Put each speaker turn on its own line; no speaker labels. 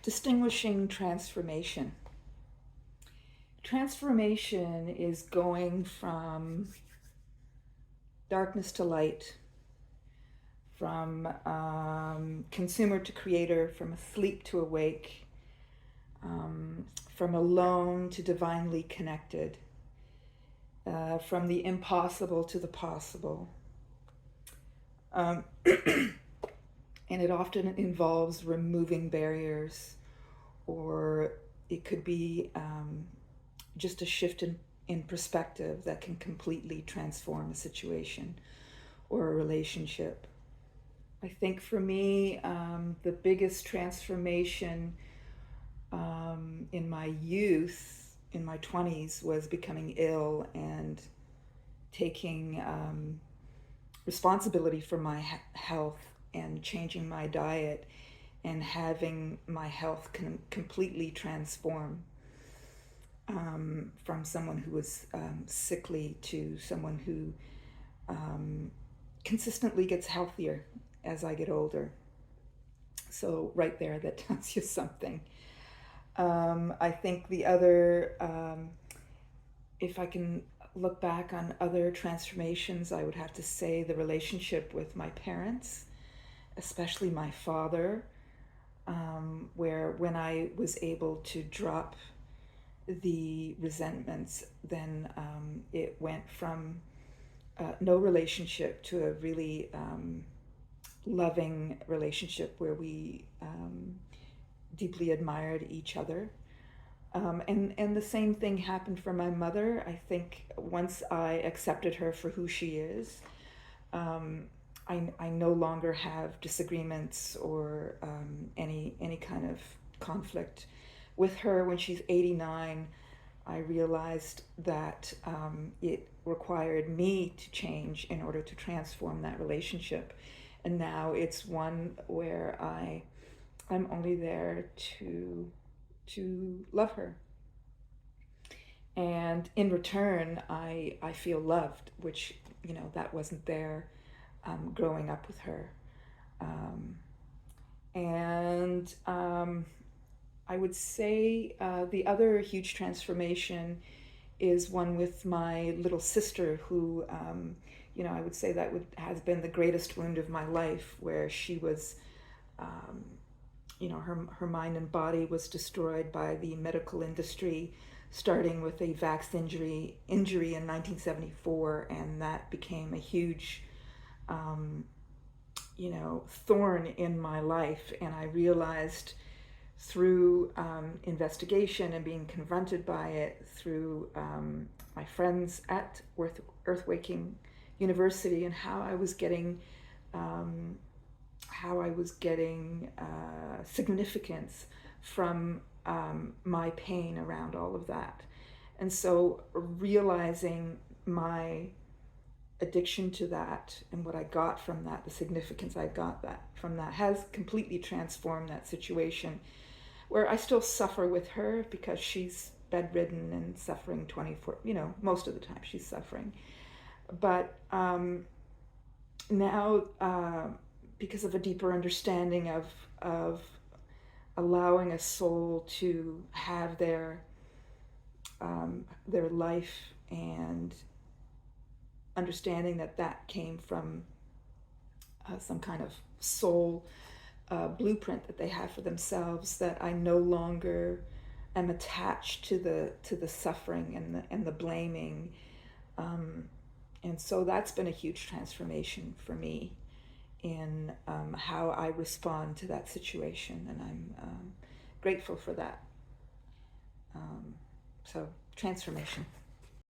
Distinguishing transformation. Transformation is going from darkness to light, from consumer to creator, from asleep to awake, from alone to divinely connected, from the impossible to the possible. And it often involves removing barriers, or it could be just a shift in perspective that can completely transform a situation or a relationship. I think for me, the biggest transformation in my youth, in my 20s, was becoming ill and taking responsibility for my health and changing my diet and having my health completely transform from someone who was sickly to someone who consistently gets healthier as I get older. So right there, that tells you something. I think the other, if I can look back on other transformations, I would have to say the relationship with my parents, especially my father, where when I was able to drop the resentments, then it went from no relationship to a really loving relationship where we deeply admired each other. And the same thing happened for my mother. I think once I accepted her for who she is, I no longer have disagreements or any kind of conflict with her. When she's 89, I realized that it required me to change in order to transform that relationship. And now it's one where I'm only there to love her. And in return, I feel loved, which, that wasn't there growing up with her. And I would say the other huge transformation is one with my little sister, who, I would say that has been the greatest wound of my life, where she was, her mind and body was destroyed by the medical industry, starting with a VAX injury in 1974, and that became a huge, thorn in my life. And I realized through investigation and being confronted by it through my friends at Earthwaking University, and how I was getting significance from my pain around all of that. And so realizing my addiction to that and what I got from that, the significance I got from that, has completely transformed that situation, where I still suffer with her because she's bedridden and suffering 24, most of the time she's suffering. But now, because of a deeper understanding of allowing a soul to have their life, and understanding that came from some kind of soul blueprint that they have for themselves, that I no longer am attached to the suffering and the blaming, and so that's been a huge transformation for me in how I respond to that situation, and I'm grateful for that. So transformation.